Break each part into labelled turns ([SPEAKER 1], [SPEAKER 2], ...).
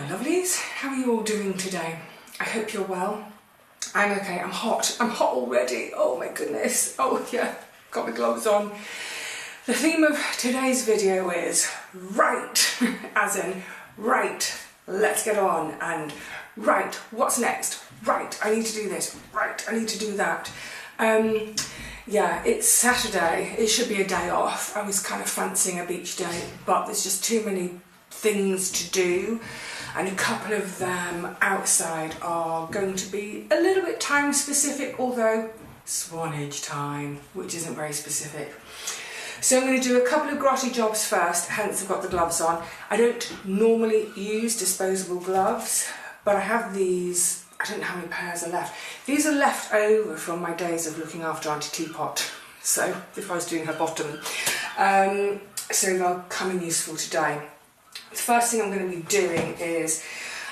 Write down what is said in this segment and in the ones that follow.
[SPEAKER 1] Lovelies, how are you all doing today? I hope you're well. I'm okay. I'm hot already. Oh my goodness. Oh yeah, got my gloves on. The theme of today's video is right, as in right, let's get on, and right, what's next? Right, I need to do this. Right, I need to do that. Yeah, it's Saturday. It should be a day off. I was kind of fancying a beach day, but there's just too many things to do, and a couple of them outside are going to be a little bit time specific, although Swanage time, which isn't very specific. So I'm going to do a couple of grotty jobs first, hence I've got the gloves on. I don't normally use disposable gloves, but I have these. I don't know how many pairs are left. These are left over from my days of looking after Auntie Teapot, so if I was doing her bottom. So they'll come in useful today. The first thing I'm going to be doing is,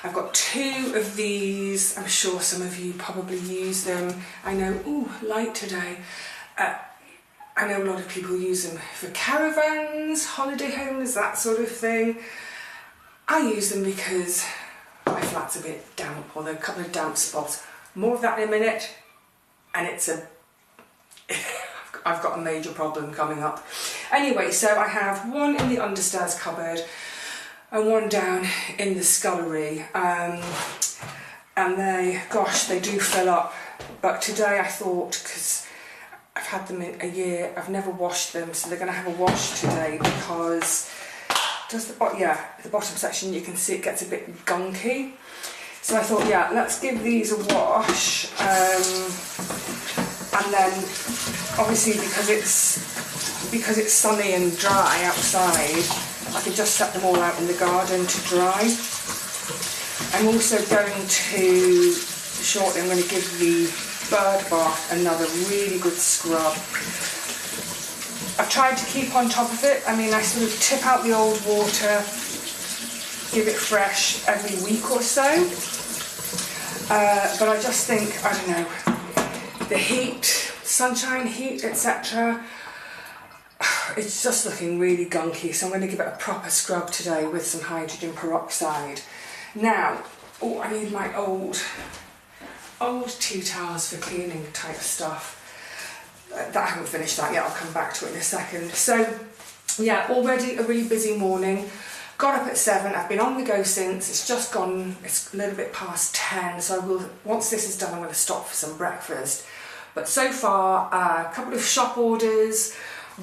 [SPEAKER 1] I've got two of these. I'm sure some of you probably use them. I know, ooh, light today. I know a lot of people use them for caravans, holiday homes, that sort of thing. I use them because my flat's a bit damp, or there are a couple of damp spots. More of that in a minute, and I've got a major problem coming up. Anyway, so I have one in the understairs cupboard and one down in the scullery, and they do fill up. But today I thought, because I've had them in a year, I've never washed them, so they're going to have a wash today, because the bottom section, you can see it gets a bit gunky. So I thought, yeah, let's give these a wash, and then obviously because it's sunny and dry outside, I can just set them all out in the garden to dry. I'm also going to shortly, I'm going to give the bird bath another really good scrub. I've tried to keep on top of it. I mean, I sort of tip out the old water, give it fresh every week or so. But I just think, I don't know, the heat, sunshine, heat, etc. It's just looking really gunky, so I'm going to give it a proper scrub today with some hydrogen peroxide. Now, oh, I need my old tea towels for cleaning type stuff. I haven't finished that yet, I'll come back to it in a second. So yeah, already a really busy morning. Got up at 7, I've been on the go since, it's just gone, it's a little bit past 10, so I will, once this is done, I'm going to stop for some breakfast. But so far, a couple of shop orders,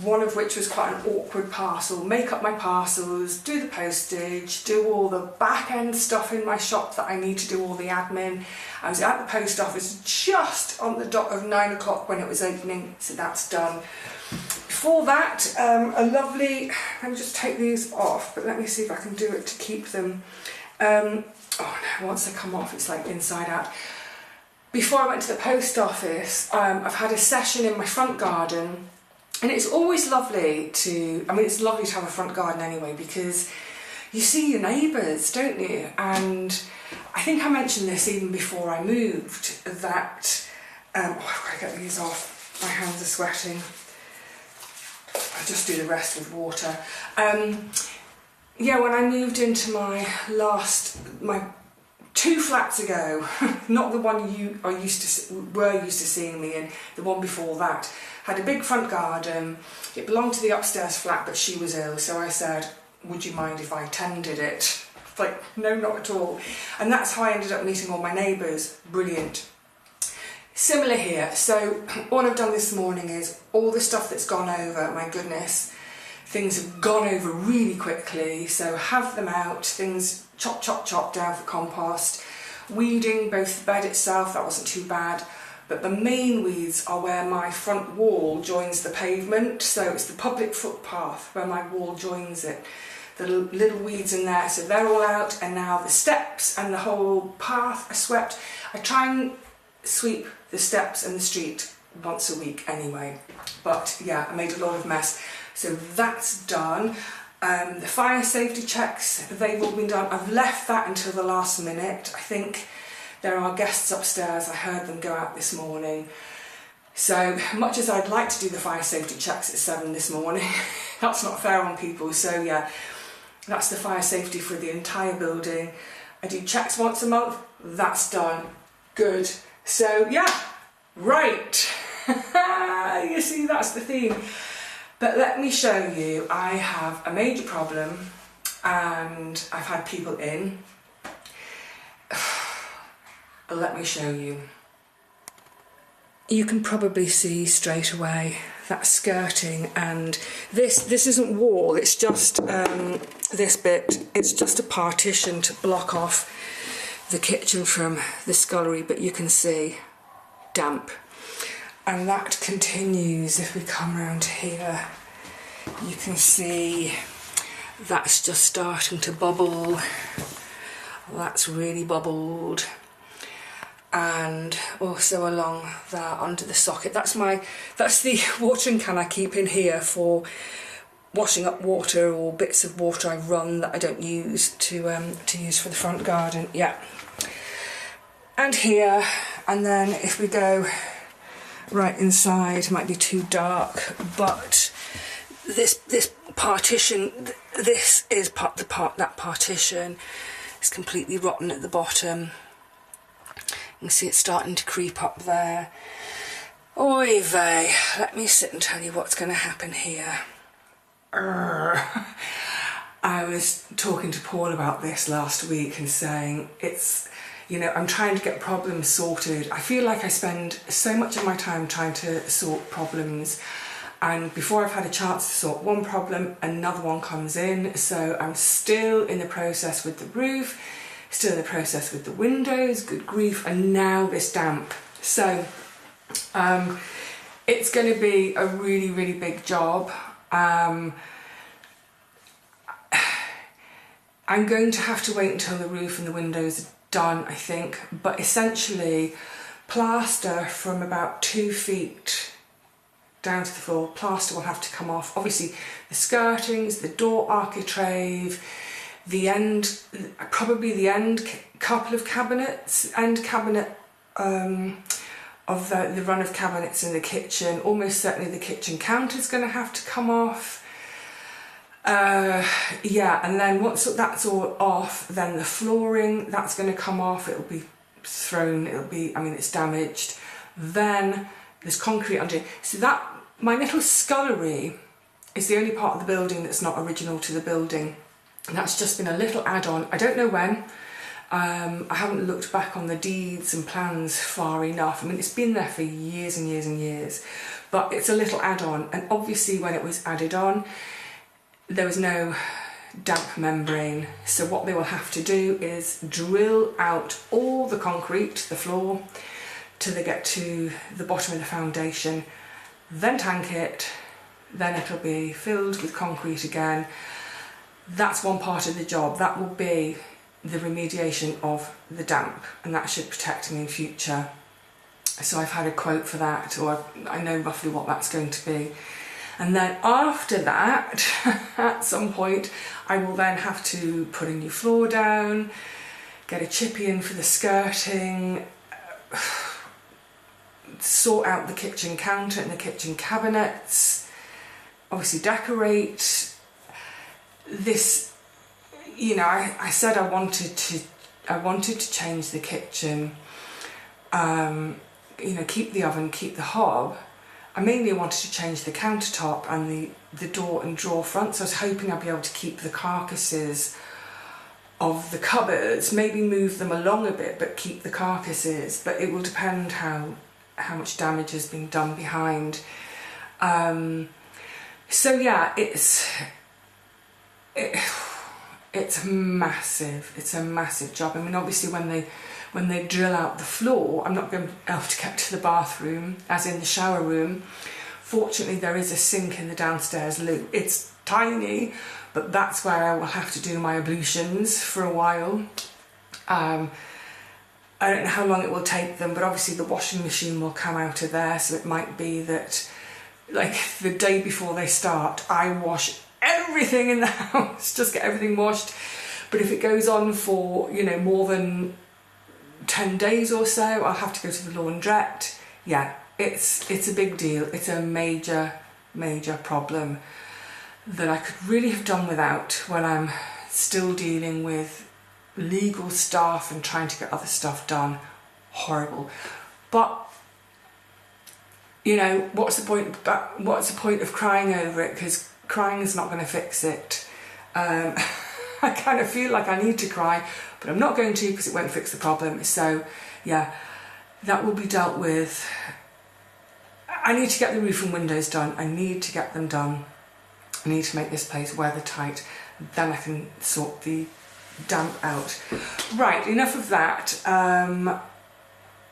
[SPEAKER 1] one of which was quite an awkward parcel. Make up my parcels, do the postage, do all the back end stuff in my shop that I need to do all the admin. I was at the post office just on the dot of 9 o'clock when it was opening, so that's done. Before that, a lovely, let me just take these off, but let me see if I can do it to keep them. Oh no, once they come off, it's like inside out. Before I went to the post office, I've had a session in my front garden. And it's always lovely it's lovely to have a front garden anyway, because you see your neighbours, don't you? And I think I mentioned this even before I moved, that, I've got to get these off, my hands are sweating. I'll just do the rest with water. Yeah, when I moved into my 2 flats ago, not the one you were used to seeing me in, the one before that, had a big front garden. It belonged to the upstairs flat, but she was ill, so I said, would you mind if I tended it? Like, no, not at all. And that's how I ended up meeting all my neighbours. Brilliant. Similar here. So all I've done this morning is all the stuff that's gone over, my goodness, things have gone over really quickly, so have them out, things chop down for compost. Weeding both the bed itself, that wasn't too bad. But the main weeds are where my front wall joins the pavement, so it's the public footpath where my wall joins it. The little weeds in there, so they're all out, and now the steps and the whole path are swept. I try and sweep the steps and the street once a week anyway, but yeah, I made a lot of mess. So that's done. The fire safety checks, they've all been done. I've left that until the last minute. I think there are guests upstairs, I heard them go out this morning. So much as I'd like to do the fire safety checks at 7 this morning, that's not fair on people. So yeah, that's the fire safety for the entire building. I do checks once a month, that's done. Good. So yeah, right. You see, that's the theme. But let me show you, I have a major problem and I've had people in. Let me show you. You can probably see straight away that skirting, and this isn't wall, it's just this bit, it's just a partition to block off the kitchen from the scullery, but you can see damp. And that continues if we come around here. You can see that's just starting to bubble. That's really bubbled. And also along there under the socket. That's the watering can I keep in here for washing up water or bits of water I run that I don't use to use for the front garden. Yeah. And here, and then if we go right inside, might be too dark, but this partition, this is that partition is completely rotten at the bottom. You can see it's starting to creep up there. Oy vey, let me sit and tell you what's going to happen here. I was talking to Paul about this last week and saying it's, you know, I'm trying to get problems sorted. I feel like I spend so much of my time trying to sort problems, and before I've had a chance to sort one problem, another one comes in. So I'm still in the process with the roof, still in the process with the windows, good grief, and now this damp. So it's going to be a really, really big job. I'm going to have to wait until the roof and the windows are done, I think, but essentially plaster from about 2 feet down to the floor, plaster will have to come off. Obviously the skirtings, the door architrave, the end, probably the end couple of cabinets, end cabinet of the run of cabinets in the kitchen, almost certainly the kitchen counter is going to have to come off. Yeah, and then once that's all off, then the flooring, that's going to come off, it'll be thrown, I mean it's damaged. Then there's concrete under it. So that, my little scullery is the only part of the building that's not original to the building. And that's just been a little add-on. I don't know when. I haven't looked back on the deeds and plans far enough. I mean, it's been there for years and years and years, but it's a little add-on. And obviously when it was added on, there was no damp membrane. So what they will have to do is drill out all the concrete, the floor, till they get to the bottom of the foundation, then tank it, then it'll be filled with concrete again. That's one part of the job. That will be the remediation of the damp, and that should protect me in future. So I've had a quote for that, or I know roughly what that's going to be. And then after that, at some point, I will then have to put a new floor down, get a chippy in for the skirting, sort out the kitchen counter and the kitchen cabinets, obviously decorate. This, you know, I said I wanted to change the kitchen, you know, keep the oven, keep the hob. I mainly wanted to change the countertop and the door and drawer front, so I was hoping I'd be able to keep the carcasses of the cupboards, maybe move them along a bit, but keep the carcasses. But it will depend how much damage has been done behind. So yeah, it's massive. It's a massive job. I mean, obviously when they drill out the floor, I'm not going to be able to get to the bathroom, as in the shower room. Fortunately, there is a sink in the downstairs loo. It's tiny, but that's where I will have to do my ablutions for a while. I don't know how long it will take them, but obviously the washing machine will come out of there, so it might be that, like, the day before they start, I wash everything in the house, just get everything washed. But if it goes on for, you know, more than 10 days or so, I'll have to go to the laundrette. Yeah, it's a big deal. It's a major problem that I could really have done without when I'm still dealing with legal stuff and trying to get other stuff done. Horrible. But you know, what's the point of crying over it? Because crying is not going to fix it. I kind of feel like I need to cry, but I'm not going to because it won't fix the problem. So yeah, that will be dealt with. I need to get the roof and windows done. I need to get them done. I need to make this place weathertight. Then I can sort the damp out. Right, enough of that.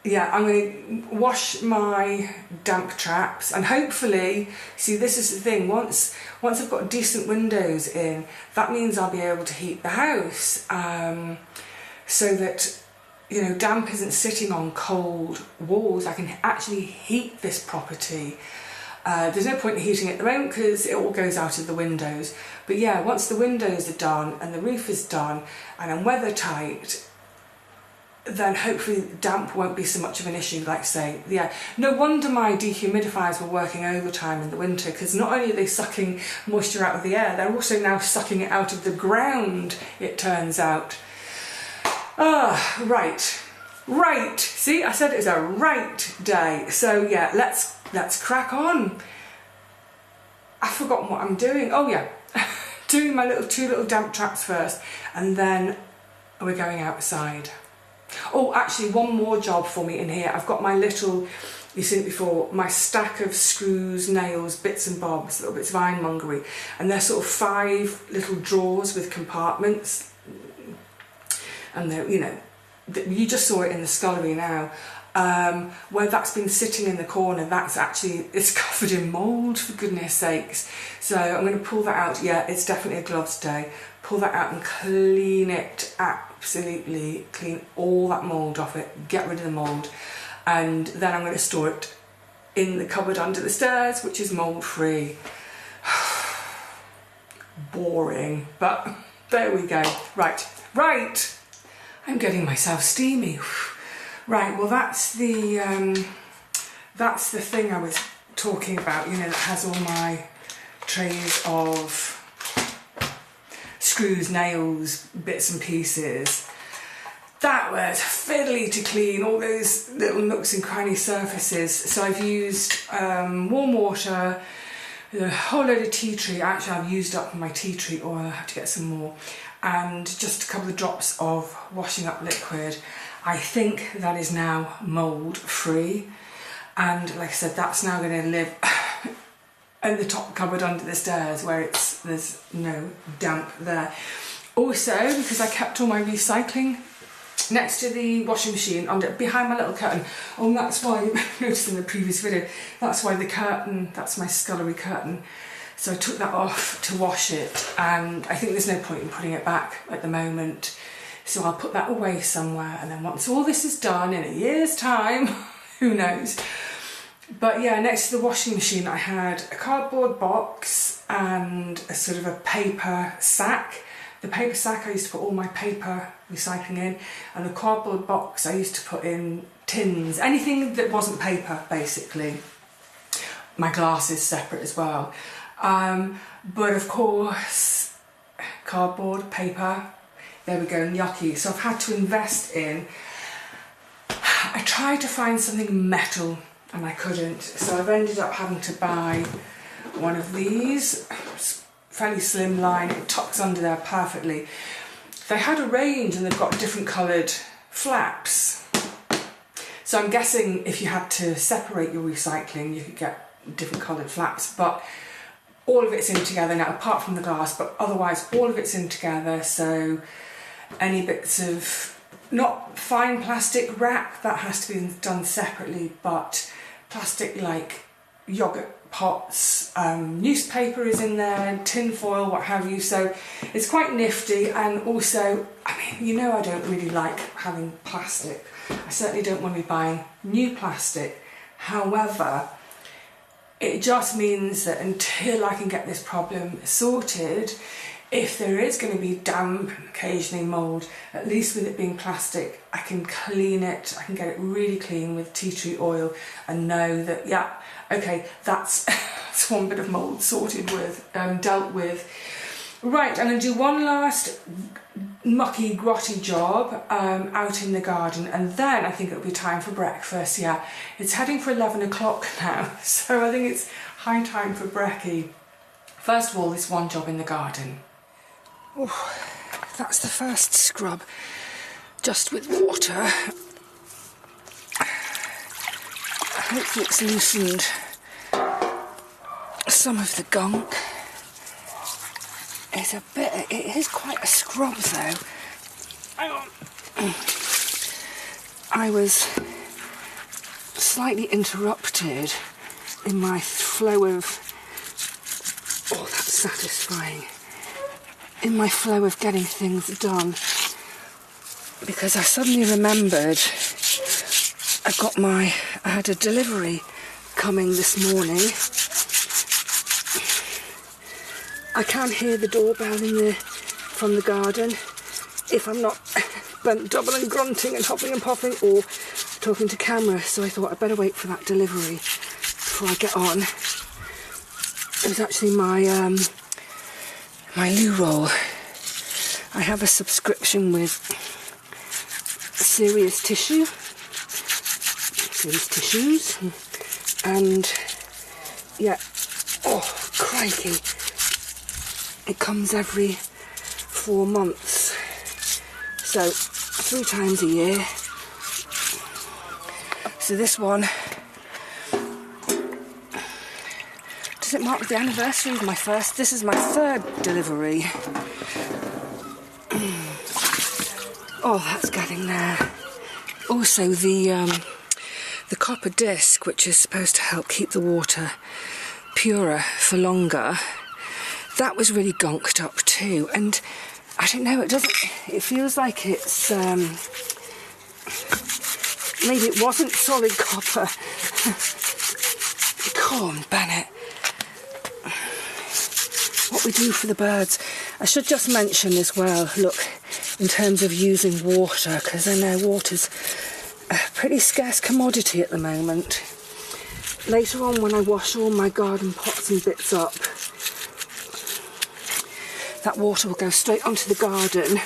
[SPEAKER 1] Yeah, I'm going to wash my damp traps, and hopefully, see, this is the thing, once I've got decent windows in, that means I'll be able to heat the house, so that, you know, damp isn't sitting on cold walls. I can actually heat this property. There's no point in heating it at the moment because it all goes out of the windows. But yeah, once the windows are done and the roof is done and I'm weather tight, then hopefully damp won't be so much of an issue. Like say, yeah, no wonder my dehumidifiers were working overtime in the winter, because not only are they sucking moisture out of the air, they're also now sucking it out of the ground, it turns out. Right, see, I said it was a right day. So yeah, let's crack on. I've forgotten what I'm doing. Oh yeah, doing my two little damp traps first, and then we're going outside. Oh, actually, one more job for me in here. I've got my little, you've seen it before, my stack of screws, nails, bits and bobs, little bits of ironmongery, and they're sort of 5 little drawers with compartments, and they're, you know, you just saw it in the scullery now. Where that's been sitting in the corner, that's actually, it's covered in mould, for goodness sakes. So I'm going to pull that out. Yeah, it's definitely a gloves day. Pull that out and clean it, absolutely clean all that mould off it, get rid of the mould, and then I'm going to store it in the cupboard under the stairs, which is mould free. Boring, but there we go. Right, I'm getting myself steamy. Right, well that's the thing I was talking about, you know, that has all my trays of screws, nails, bits and pieces. That was fiddly to clean, all those little nooks and cranny surfaces. So I've used warm water, a whole load of tea tree. Actually, I've used up my tea tree oil, I have to get some more, and just a couple of drops of washing up liquid. I think that is now mould free, and like I said, that's now going to live in the top cupboard under the stairs where there's no damp there. Also, because I kept all my recycling next to the washing machine, behind my little curtain. Oh, and that's why you noticed in the previous video, that's why the curtain, that's my scullery curtain. So I took that off to wash it, and I think there's no point in putting it back at the moment. So I'll put that away somewhere, and then once all this is done in a year's time, who knows. But yeah, next to the washing machine I had a cardboard box and a sort of a paper sack. The paper sack I used to put all my paper recycling in, and the cardboard box I used to put in tins, anything that wasn't paper basically. My glass is separate as well. But of course, cardboard, paper, there we go, gnocchi. So I've had to invest in, I tried to find something metal and I couldn't. So I've ended up having to buy one of these, fairly slim line, it tucks under there perfectly. They had a range and they've got different coloured flaps. So I'm guessing if you had to separate your recycling, you could get different coloured flaps, but all of it's in together now, apart from the glass, but otherwise all of it's in together. So any bits of, not fine plastic wrap, that has to be done separately, but plastic like yoghurt pots, newspaper is in there, tin foil, what have you. So it's quite nifty. And also, I mean, you know, I don't really like having plastic. I certainly don't want to be buying new plastic. However, it just means that until I can get this problem sorted, if there is going to be damp and occasionally mould, at least with it being plastic, I can clean it, I can get it really clean with tea tree oil and know that, yeah, okay, that's, that's one bit of mould sorted with, dealt with. Right, I'm going to do one last mucky, grotty job out in the garden, and then I think it'll be time for breakfast. Yeah, it's heading for 11 o'clock now, so I think it's high time for brekkie. First of all, this one job in the garden. Oh, that's the first scrub, just with water. Hopefully it's loosened some of the gunk. It is quite a scrub though. I was slightly interrupted in my flow of, oh that's satisfying, in my flow of getting things done, because I suddenly remembered I had a delivery coming this morning. I can hear the doorbell from the garden if I'm not bent double and grunting and hopping and popping or talking to camera, so I thought I'd better wait for that delivery before I get on. It was actually my loo roll. I have a subscription with Serious Tissues, and yeah, oh crikey, it comes every 4 months, so 3 times a year. So this one, does it mark the anniversary of my first? This is my 3rd delivery. Oh, that's getting there. Also the copper disc, which is supposed to help keep the water purer for longer, that was really gunked up too, and I don't know, it feels like it's maybe it wasn't solid copper. Come on, Bennett. What we do for the birds. I should just mention as well, look, in terms of using water, because I know water's a pretty scarce commodity at the moment. Later on, when I wash all my garden pots and bits up, that water will go straight onto the garden,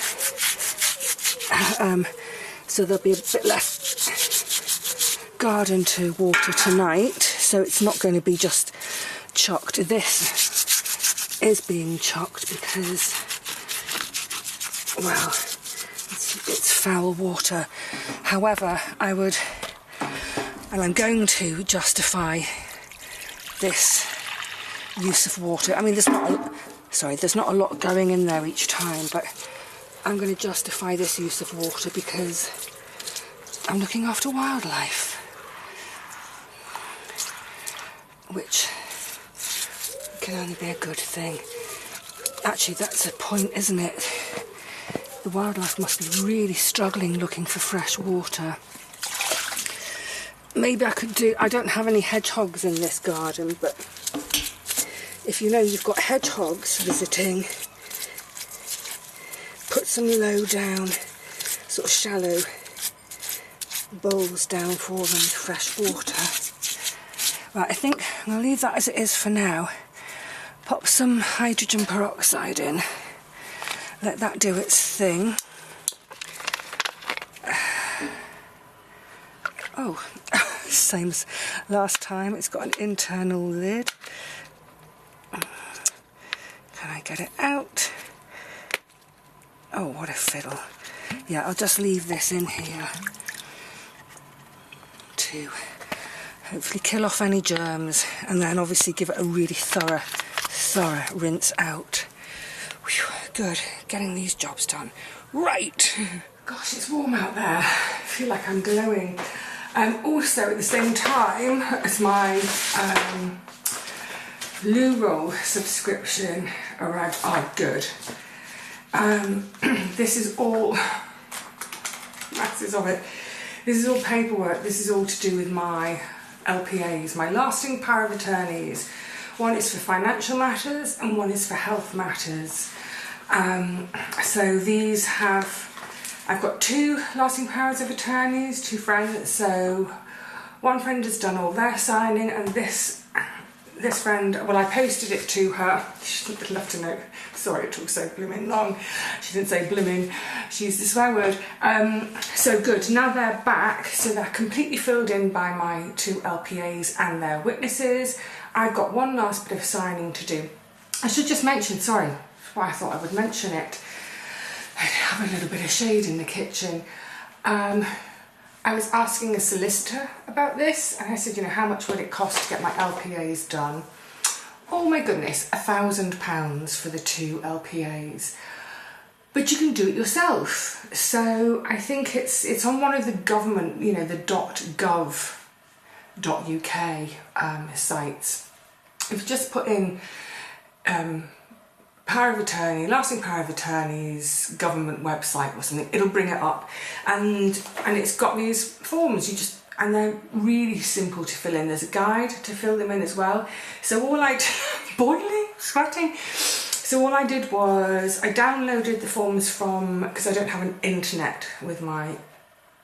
[SPEAKER 1] so there'll be a bit less garden to water tonight, so it's not going to be just chucked. This is being chucked because, well, it's foul water. However, I'm going to justify this use of water. I mean, there's not a lot going in there each time, but I'm going to justify this use of water because I'm looking after wildlife, which can only be a good thing. Actually, that's a point, isn't it? The wildlife must be really struggling looking for fresh water. Maybe I don't have any hedgehogs in this garden, but if you know you've got hedgehogs visiting, put some low down, sort of shallow bowls down for them with fresh water. Right, I think I'm going to leave that as it is for now. Pop some hydrogen peroxide in, let that do its thing. Oh, same as last time, it's got an internal lid. Can I get it out? Oh, what a fiddle. Yeah, I'll just leave this in here to hopefully kill off any germs, and then obviously give it a really thorough rinse out. Whew, good, getting these jobs done. Right. Gosh, it's warm out there. I feel like I'm glowing. Also, at the same time as my loo roll subscription arrived. Oh, good. This is all masses of it. This is all paperwork. This is all to do with my LPAs, my lasting power of attorneys. One is for financial matters and one is for health matters. So these I've got 2 lasting powers of attorneys, 2 friends. So one friend has done all their signing, and this this friend, well, I posted it to her. She'd love to know. Sorry, it took so blooming long. She didn't say blooming. She used the swear word. So good. Now they're back. So they're completely filled in by my 2 LPAs and their witnesses. I've got one last bit of signing to do. I should just mention, sorry, that's why I thought I would mention it. I have a little bit of shade in the kitchen. I was asking a solicitor about this, and I said, you know, how much would it cost to get my LPAs done? Oh my goodness, £1,000 for the 2 LPAs. But you can do it yourself. So I think it's on one of the government, you know, the .gov.uk sites. If you just put in power of attorney, lasting power of attorney's government website or something, it'll bring it up, and it's got these forms. And they're really simple to fill in. There's a guide to fill them in as well. So all I boiling, sweating. So all I did was I downloaded the forms from, because I don't have an internet with my,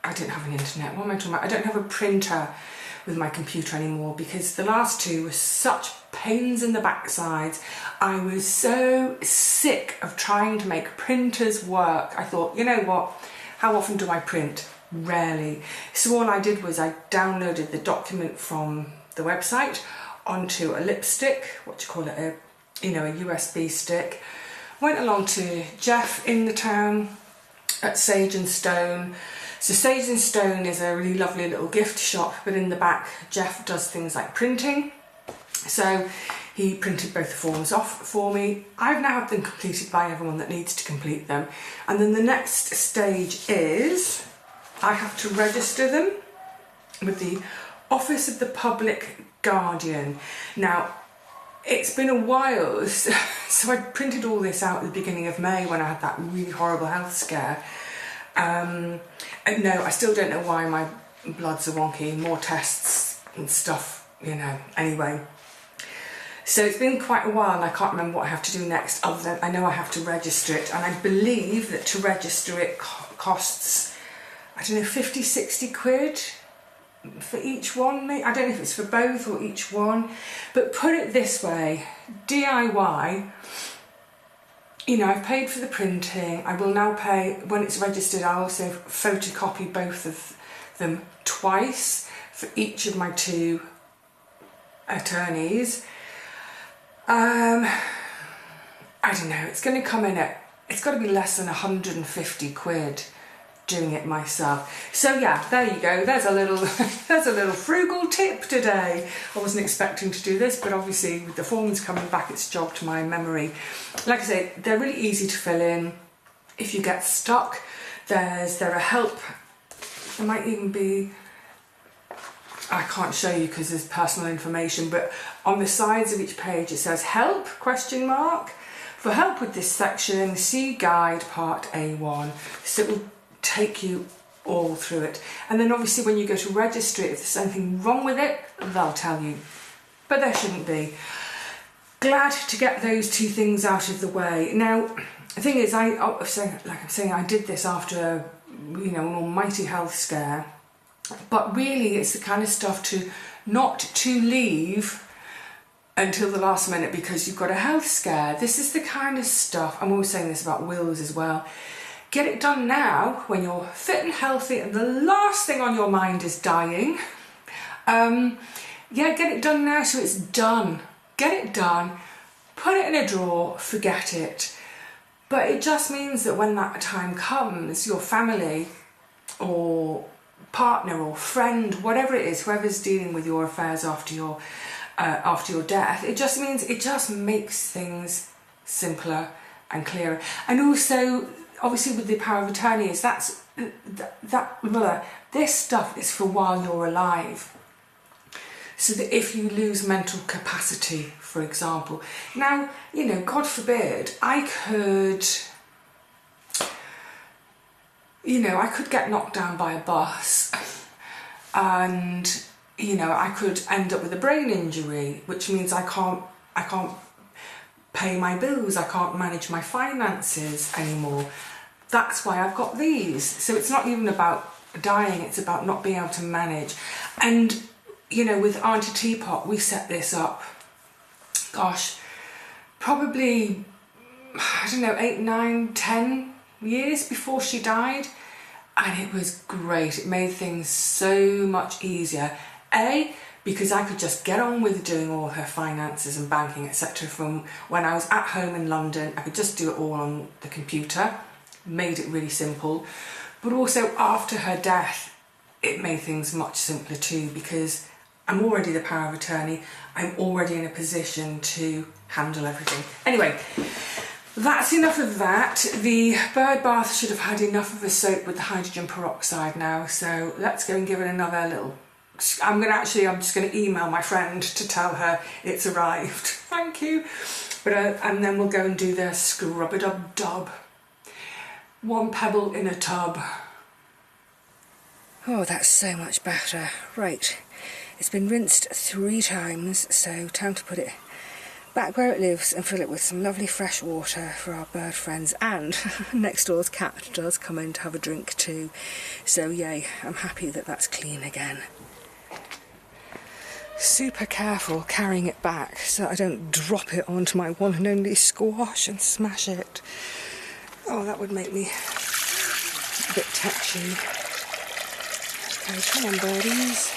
[SPEAKER 1] I don't have an internet. What am I talking about? I don't have a printer with my computer anymore, because the last 2 were such pains in the backsides. I was so sick of trying to make printers work. I thought, you know what, how often do I print? Rarely. So all I did was I downloaded the document from the website onto a lipstick, what do you call it, a USB stick. Went along to Jeff in the town at Sage and Stone. So Sage and Stone is a really lovely little gift shop, but in the back Jeff does things like printing. So he printed both the forms off for me. I've now had them completed by everyone that needs to complete them. And then the next stage is I have to register them with the Office of the Public Guardian. Now, it's been a while, so I printed all this out at the beginning of May when I had that really horrible health scare. And no, I still don't know why my bloods are wonky, more tests and stuff, you know, anyway. So it's been quite a while and I can't remember what I have to do next, other than I know I have to register it, and I believe that to register it costs, I don't know, 50, 60 quid for each one. I don't know if it's for both or each one, but put it this way, DIY, you know, I've paid for the printing. I will now pay, when it's registered, I'll also photocopy both of them twice for each of my 2 attorneys. I don't know, it's going to come in at, it's got to be less than 150 quid doing it myself. So yeah, there you go. There's a little there's a little frugal tip today. I wasn't expecting to do this, but obviously with the forms coming back, it's jogged my memory. Like I say, they're really easy to fill in. If you get stuck, there's a help. There might even be, I can't show you because there's personal information, but on the sides of each page it says help ? For help with this section, see guide part A1. So it will take you all through it. And then obviously when you go to register it, if there's anything wrong with it, they'll tell you. But there shouldn't be. Glad to get those 2 things out of the way. Now, the thing is, like I'm saying, I did this after, you know, an almighty health scare. But really, it's the kind of stuff not to leave until the last minute because you've got a health scare. This is the kind of stuff, I'm always saying this about wills as well, get it done now when you're fit and healthy and the last thing on your mind is dying. Yeah, get it done now so it's done. Get it done, put it in a drawer, forget it. But it just means that when that time comes, your family or partner or friend, whatever it is, whoever's dealing with your affairs after your death, it just means, it just makes things simpler and clearer. And also, obviously with the power of attorney, is this stuff is for while you're alive. So that if you lose mental capacity, for example, now, you know, God forbid, I could get knocked down by a bus and, you know, I could end up with a brain injury, which means I can't pay my bills, I can't manage my finances anymore. That's why I've got these. So it's not even about dying, it's about not being able to manage. And, you know, with Auntie Teapot, we set this up gosh, probably, I don't know, 8, 9, 10 years before she died. And it was great. It made things so much easier. A, because I could just get on with doing all her finances and banking, etc. from when I was at home in London. I could just do it all on the computer. Made it really simple. But also after her death, it made things much simpler too, because I'm already the power of attorney. I'm already in a position to handle everything. Anyway, that's enough of that. The bird bath should have had enough of the soap with the hydrogen peroxide now, so let's go and give it another little... I'm just going to email my friend to tell her it's arrived. Thank you. But and then we'll go and do the scrub-a-dub-dub. One pebble in a tub. Oh, that's so much better. Right, it's been rinsed 3 times, so time to put it back where it lives and fill it with some lovely fresh water for our bird friends. And next door's cat does come in to have a drink too, so yay, I'm happy that that's clean again. Super careful carrying it back so I don't drop it onto my one and only squash and smash it. Oh, that would make me a bit touchy. Okay, come on birdies.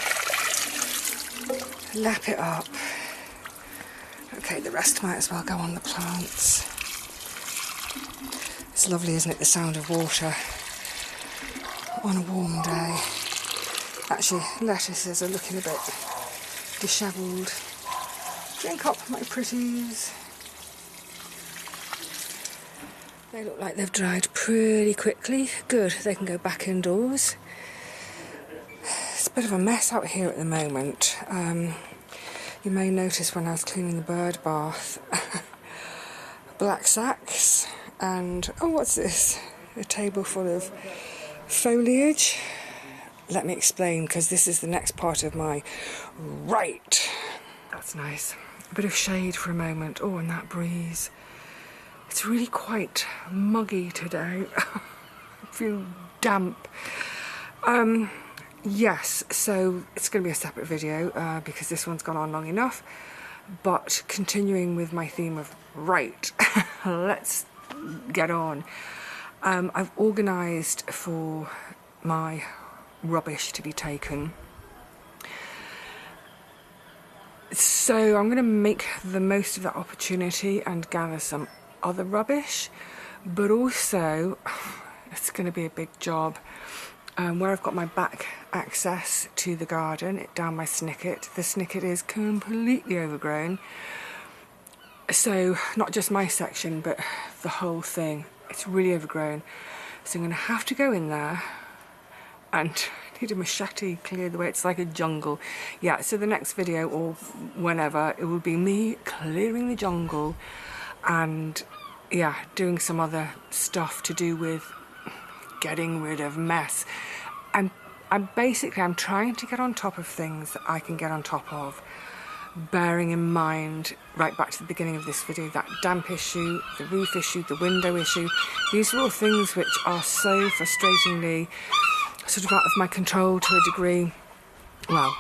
[SPEAKER 1] Lap it up. Okay, the rest might as well go on the plants. It's lovely, isn't it, the sound of water on a warm day. Actually, lettuces are looking a bit dishevelled. Drink up, my pretties. They look like they've dried pretty quickly. Good, they can go back indoors. It's a bit of a mess out here at the moment. You may notice when I was cleaning the bird bath, black sacks and, oh, what's this? A table full of foliage. Let me explain, because this is the next part of my right. That's nice. A bit of shade for a moment. Oh, and that breeze. It's really quite muggy today. I feel damp. Yes, so it's going to be a separate video because this one's gone on long enough. But continuing with my theme of right, let's get on. I've organised for my rubbish to be taken. So I'm going to make the most of that opportunity and gather some other rubbish, but also it's going to be a big job. Where I've got my back access to the garden, down my snicket. The snicket is completely overgrown. So not just my section, but the whole thing. It's really overgrown. So I'm going to have to go in there and need a machete, clear the way. It's like a jungle. Yeah, so the next video or whenever, it will be me clearing the jungle and, yeah, doing some other stuff to do with getting rid of mess. I'm trying to get on top of things that I can get on top of, bearing in mind, right back to the beginning of this video, that damp issue, the roof issue, the window issue. These are all things which are so frustratingly sort of out of my control to a degree. Well,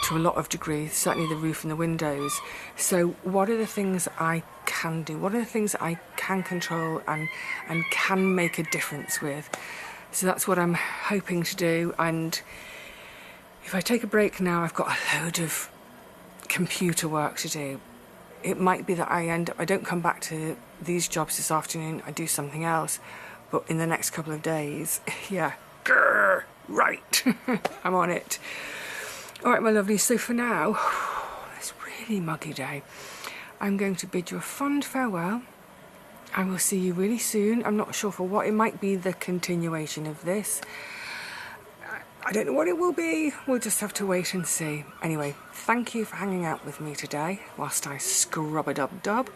[SPEAKER 1] to a lot of degrees, certainly the roof and the windows. So what are the things I can do? What are the things that I can control and can make a difference with? So that's what I'm hoping to do. And if I take a break now, I've got a load of computer work to do. It might be that I don't come back to these jobs this afternoon, I do something else, but in the next couple of days, yeah, grrr, right, I'm on it. All right, my lovely, so for now, this really muggy day, I'm going to bid you a fond farewell. I will see you really soon. I'm not sure for what. It might be the continuation of this. I don't know what it will be. We'll just have to wait and see. Anyway, thank you for hanging out with me today whilst I scrub-a-dub-dub.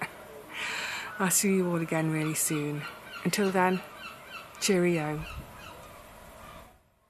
[SPEAKER 1] I'll see you all again really soon. Until then, cheerio.